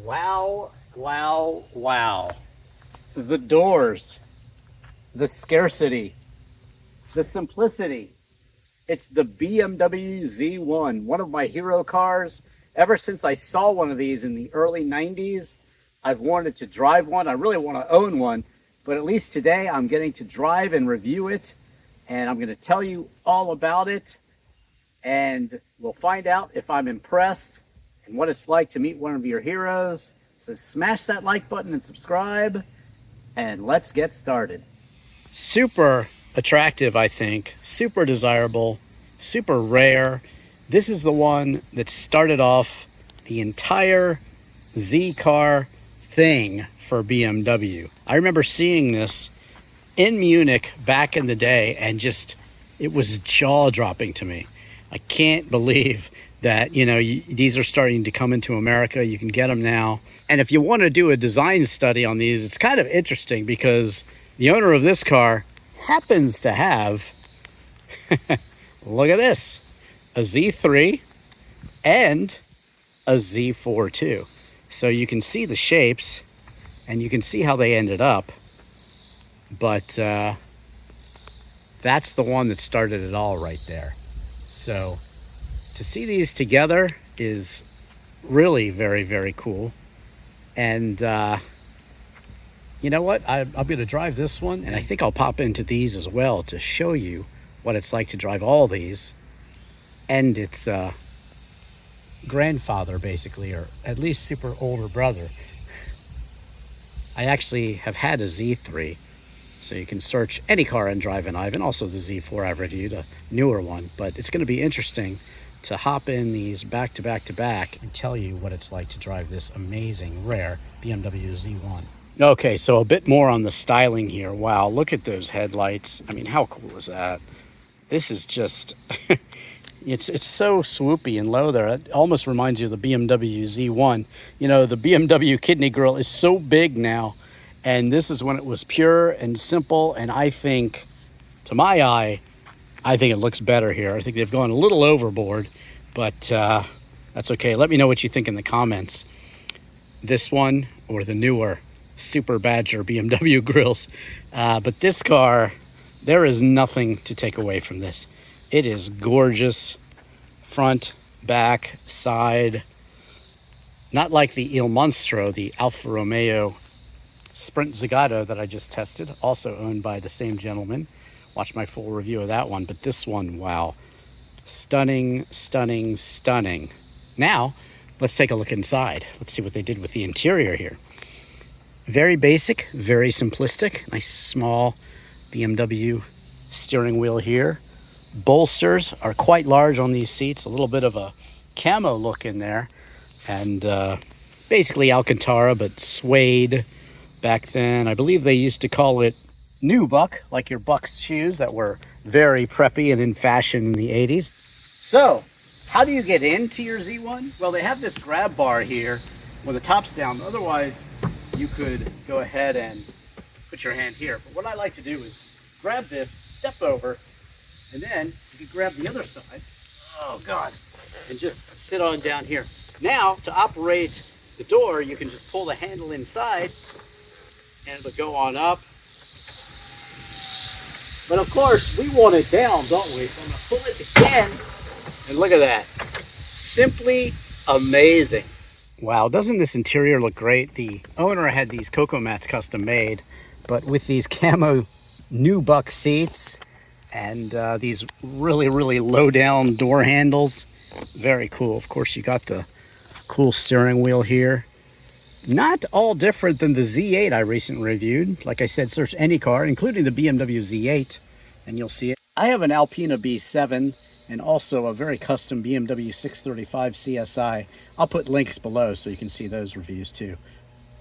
Wow, wow, wow. The doors, the scarcity, the simplicity. It's the BMW Z1, one of my hero cars. Ever since I saw one of these in the early 90s, I've wanted to drive one. I really want to own one, but at least today I'm getting to drive and review it, and I'm going to tell you all about it, and we'll find out if I'm impressed and what it's like to meet one of your heroes. So smash that like button and subscribe, and let's get started. Super attractive, I think, super desirable, super rare. This is the one that started off the entire Z car thing for BMW. I remember seeing this in Munich back in the day, and just, it was jaw-dropping to me. I can't believe that, these are starting to come into America. You can get them now. And if you want to do a design study on these, it's kind of interesting because the owner of this car happens to have, look at this, a Z3 and a Z4 too. So you can see the shapes and you can see how they ended up. But that's the one that started it all right there. So to see these together is really very, very cool. And you know what? I'm going to drive this one, and I think I'll pop into these as well to show you what it's like to drive all these. And its grandfather, basically, or at least super older brother. I actually have had a Z3, so you can search any car in Drivin Ivan, also the Z4 I've reviewed, a newer one. But it's going to be interesting to hop in these back to back to back and tell you what it's like to drive this amazing, rare BMW Z1. Okay, so a bit more on the styling here. Wow, look at those headlights. I mean, how cool is that? This is just, it's so swoopy and low there. It almost reminds you of the BMW Z1. The BMW kidney grille is so big now, and this is when it was pure and simple, and I think, to my eye, I think it looks better here. I think they've gone a little overboard, but that's okay. Let me know what you think in the comments. This one or the newer Super Badger BMW grills. But this car, there is nothing to take away from this. It is gorgeous. Front, back, side. Not like the Il Monstro, the Alfa Romeo Sprint Zagato that I just tested, also owned by the same gentleman. Watch my full review of that one. But this one, wow. Stunning, stunning, stunning. Now, let's take a look inside. Let's see what they did with the interior here. Very basic, very simplistic. Nice small BMW steering wheel here. Bolsters are quite large on these seats. A little bit of a camo look in there. And basically Alcantara, but suede back then. I believe they used to call it nubuck, like your Bucks shoes that were very preppy and in fashion in the 80s. So, how do you get into your Z1? Well, they have this grab bar here where the top's down. Otherwise, you could go ahead and put your hand here. But what I like to do is grab this, step over, and then you can grab the other side. Oh, God. And just sit on down here. Now, to operate the door, you can just pull the handle inside, and it'll go on up. But of course, we want it down, don't we? So I'm going to pull it again, and look at that. Simply amazing. Wow, doesn't this interior look great? The owner had these cocoa mats custom made, but with these camo nubuck seats and these really, really low down door handles. Very cool. Of course, you got the cool steering wheel here. Not all different than the Z8 I recently reviewed. Like I said, search any car, including the BMW Z8, and you'll see it. I have an Alpina B7 and also a very custom BMW 635 CSI. I'll put links below so you can see those reviews too.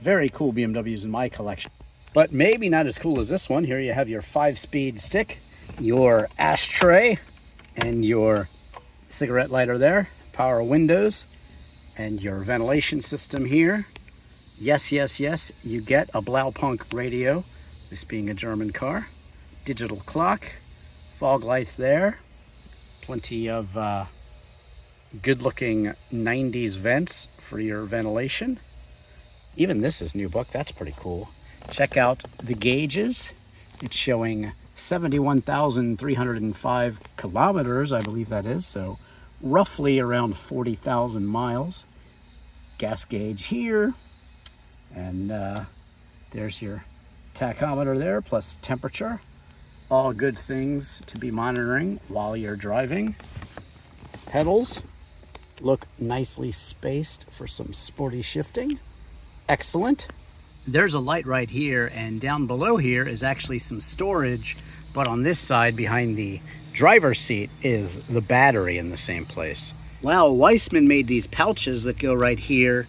Very cool BMWs in my collection. But maybe not as cool as this one. Here you have your 5-speed stick, your ashtray, and your cigarette lighter there, power windows, and your ventilation system here. Yes, yes, yes, you get a Blaupunkt radio, this being a German car. Digital clock, fog lights there, plenty of good-looking 90s vents for your ventilation. Even this is new book. That's pretty cool. Check out the gauges. It's showing 71,305 kilometers, I believe that is. So roughly around 40,000 miles. Gas gauge here. And there's your tachometer there, plus temperature. All good things to be monitoring while you're driving. Pedals look nicely spaced for some sporty shifting. Excellent. There's a light right here, and down below here is actually some storage, but on this side behind the driver's seat is the battery in the same place. Wow, Weissman made these pouches that go right here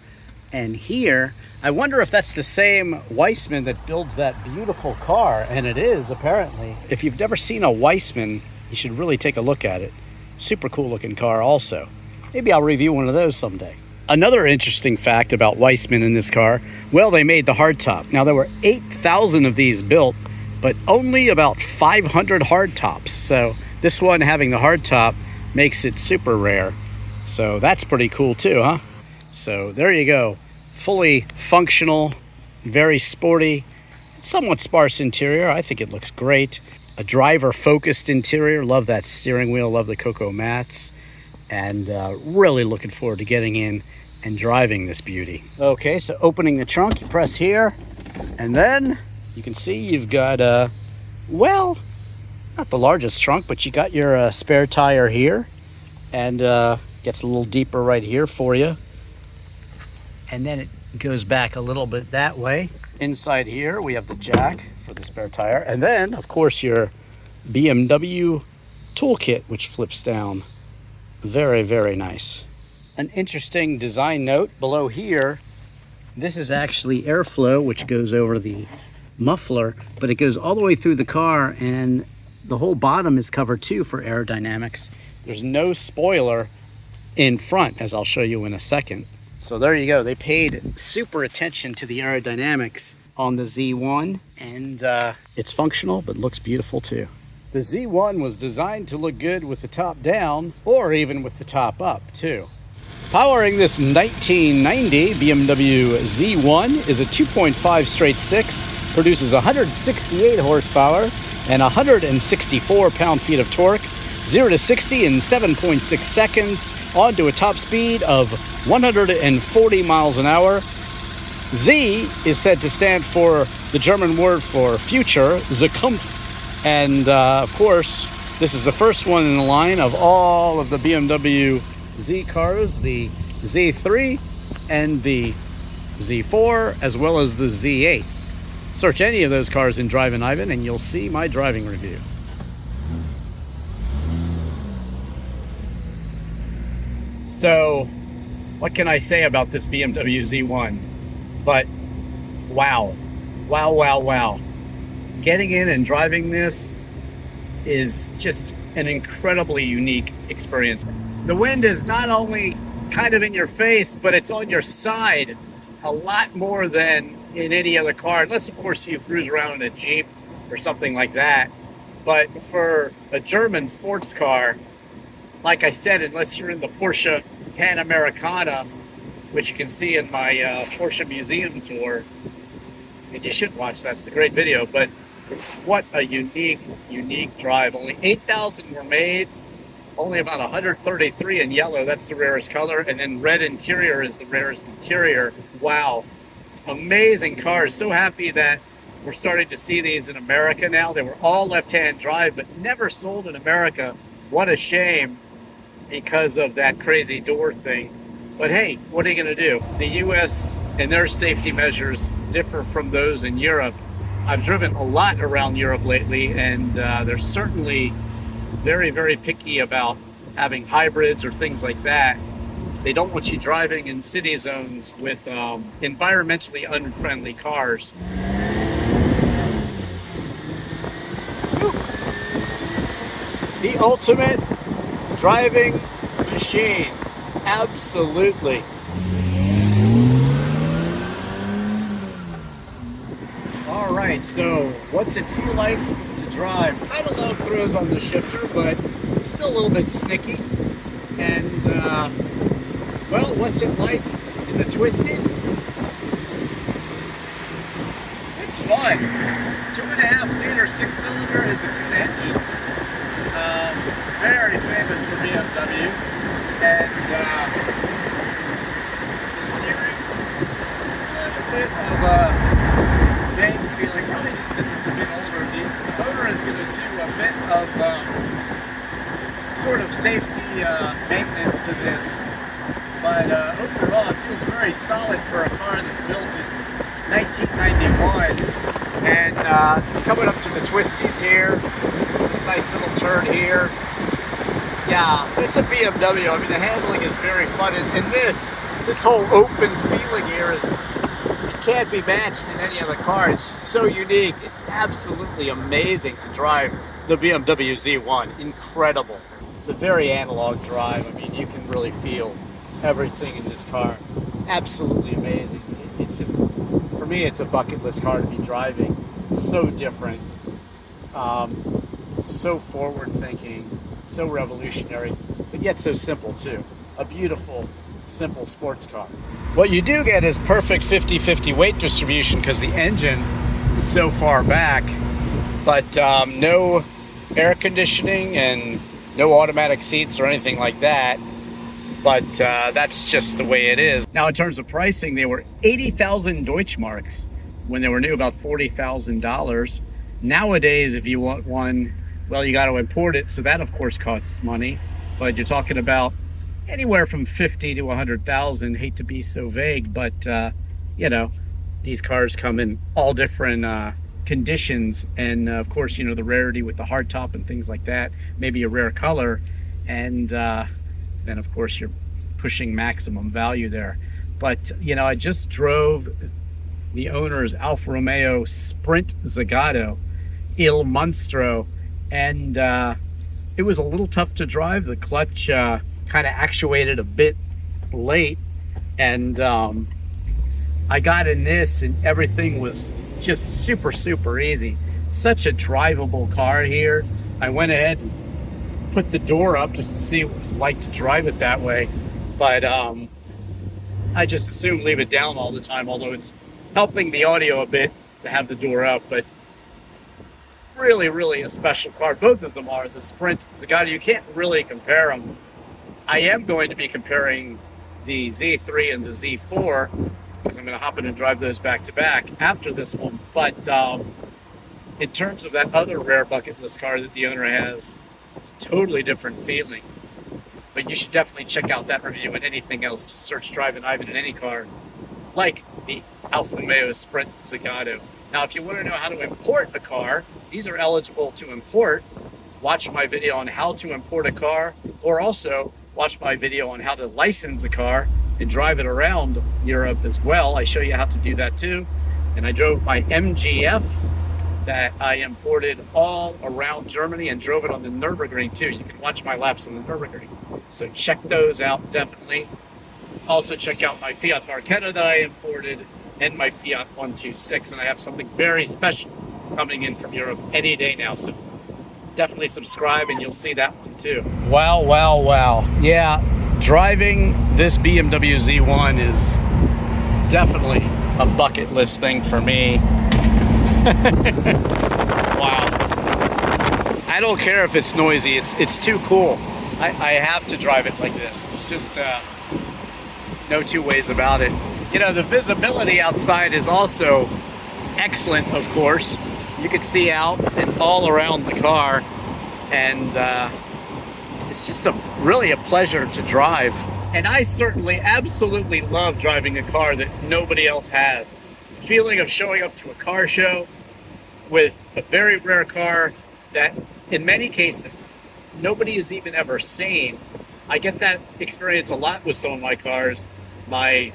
and here. I wonder if that's the same Weissman that builds that beautiful car, and it is, apparently. If you've never seen a Weissman, you should really take a look at it. Super cool looking car also. Maybe I'll review one of those someday. Another interesting fact about Weissman in this car, well, they made the hardtop. Now, there were 8,000 of these built, but only about 500 hardtops. So this one having the hardtop makes it super rare. So that's pretty cool too, huh? So there you go. Fully functional, very sporty, somewhat sparse interior. I think it looks great. A driver-focused interior. Love that steering wheel, love the cocoa mats. And really looking forward to getting in and driving this beauty. Okay, so opening the trunk, you press here, and then you can see you've got, well, not the largest trunk, but you got your spare tire here, and gets a little deeper right here for you. And then it goes back a little bit that way. Inside here, we have the jack for the spare tire, and then, of course, your BMW toolkit, which flips down. Very, very nice. An interesting design note below here, this is actually airflow, which goes over the muffler, but it goes all the way through the car, and the whole bottom is covered too for aerodynamics. There's no spoiler in front, as I'll show you in a second. So there you go. They paid super attention to the aerodynamics on the Z1, and it's functional, but looks beautiful too. The Z1 was designed to look good with the top down, or even with the top up too. Powering this 1990 BMW Z1 is a 2.5 straight six, produces 168 horsepower and 164 pound-feet of torque, 0 to 60 in 7.6 seconds, onto a top speed of 140 miles an hour. Z is said to stand for the German word for future, Zukunft. And of course, this is the first one in the line of all of the BMW Z cars, the Z3 and the Z4, as well as the Z8. Search any of those cars in Drivin Ivan and you'll see my driving review. So, what can I say about this BMW Z1? But, wow. Wow, wow, wow. Getting in and driving this is just an incredibly unique experience. The wind is not only kind of in your face, but it's on your side a lot more than in any other car, unless of course you cruise around in a Jeep or something like that. But for a German sports car, like I said, unless you're in the Porsche Panamericana, which you can see in my Porsche museum tour, and you should watch that, it's a great video, but what a unique drive. Only 8,000 were made, only about 133 in yellow, that's the rarest color, and then red interior is the rarest interior. Wow, amazing cars. So happy that we're starting to see these in America now. They were all left-hand drive, but never sold in America. What a shame, because of that crazy door thing. But hey, what are you going to do? The US and their safety measures differ from those in Europe. I've driven a lot around Europe lately, and they're certainly very, very picky about having hybrids or things like that. They don't want you driving in city zones with environmentally unfriendly cars. The ultimate driving machine. Absolutely. All right, so what's it feel like to drive? I don't know, throws on the shifter, but it's still a little bit snicky. And well, what's it like in the twisties? It's fun. 2.5 liter 6-cylinder is a good engine. Very famous for BMW. And the steering, a bit of a vague feeling, probably just because it's a bit older. The owner is going to do a bit of sort of safety maintenance to this. But overall, it feels very solid for a car that's built in 1991. And just coming up to the twisties here, this nice little turn here. Yeah, it's a BMW. I mean, the handling is very fun. And this whole open feeling here it can't be matched in any other car. It's so unique. It's absolutely amazing to drive the BMW Z1. Incredible. It's a very analog drive. I mean, you can really feel everything in this car. It's absolutely amazing. It's just, for me, it's a bucket list car to be driving. So different, so forward thinking, so revolutionary, but yet so simple too. A beautiful, simple sports car. What you do get is perfect 50-50 weight distribution because the engine is so far back, but no air conditioning and no automatic seats or anything like that. But that's just the way it is. Now, in terms of pricing, they were 80,000 Deutschmarks when they were new, about $40,000. Nowadays, if you want one, well, you got to import it, so that of course costs money. But you're talking about anywhere from 50 to 100,000. Hate to be so vague, but you know, these cars come in all different conditions, and of course, you know, the rarity with the hardtop and things like that, maybe a rare color, and then of course you're pushing maximum value there. But you know, I just drove the owner's Alfa Romeo Sprint Zagato Il Monstro, and it was a little tough to drive. The clutch kind of actuated a bit late, and I got in this and everything was just super easy. Such a drivable car here. I went ahead and put the door up just to see what it was like to drive it that way, but I just assume leave it down all the time, although it's helping the audio a bit to have the door up. But really a special car. Both of them are. The Sprint Zagato, you can't really compare them. I am going to be comparing the Z3 and the Z4 because I'm going to hop in and drive those back to back after this one. But in terms of that other rare bucket list car that the owner has, it's a totally different feeling. But you should definitely check out that review and anything else. To search Drivin Ivan in any car like the Alfa Romeo Sprint Zagato. Now, if you want to know how to import a car, these are eligible to import. Watch my video on how to import a car, or also watch my video on how to license a car and drive it around Europe as well. I show you how to do that too. And I drove my MGF that I imported all around Germany and drove it on the Nürburgring too. You can watch my laps on the Nürburgring. So check those out, definitely. Also check out my Fiat Barchetta that I imported and my Fiat 126. And I have something very special coming in from Europe any day now. So definitely subscribe and you'll see that one too. Wow. Yeah, driving this BMW Z1 is definitely a bucket list thing for me. Wow. I don't care if it's noisy. It's too cool. I have to drive it like this. It's just no two ways about it. You know, the visibility outside is also excellent, of course. You can see out and all around the car, and it's just really a pleasure to drive. And I certainly absolutely love driving a car that nobody else has. The feeling of showing up to a car show with a very rare car that in many cases nobody has even ever seen. I get that experience a lot with some of my cars. My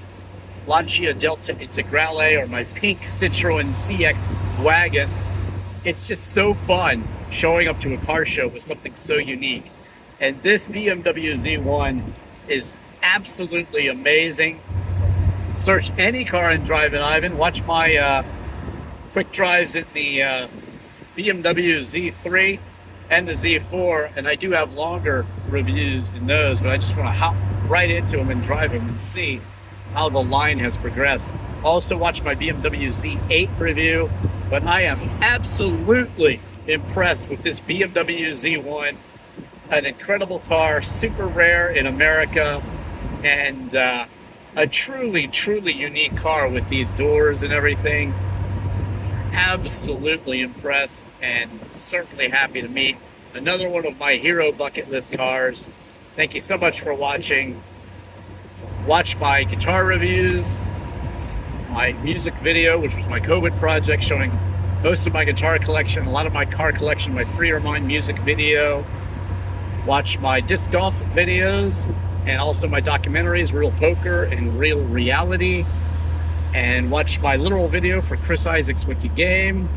Lancia Delta Integrale or my pink Citroen CX Wagon. It's just so fun showing up to a car show with something so unique. And this BMW Z1 is absolutely amazing. Search any car in Drivin Ivan. Watch my quick drives in the BMW Z3 and the Z4, and I do have longer reviews in those, but I just want to hop right into them and drive them and see how the line has progressed. Also watch my BMW Z8 review. But I am absolutely impressed with this BMW Z1. An incredible car, super rare in America, and a truly, truly unique car with these doors and everything. Absolutely impressed, and certainly happy to meet another one of my hero bucket list cars. Thank you so much for watching. Watch my guitar reviews, my music video, which was my COVID project, showing most of my guitar collection, a lot of my car collection, my Free Your Mind music video. Watch my disc golf videos, and also my documentaries, Real Poker and Real Reality. And watch my literal video for Chris Isaac's Wiki Game.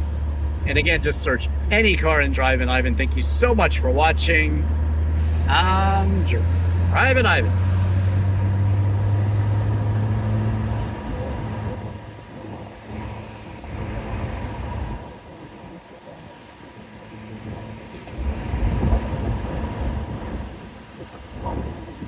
And again, just search any car in Drivin Ivan. Thank you so much for watching. I'm Drivin Ivan.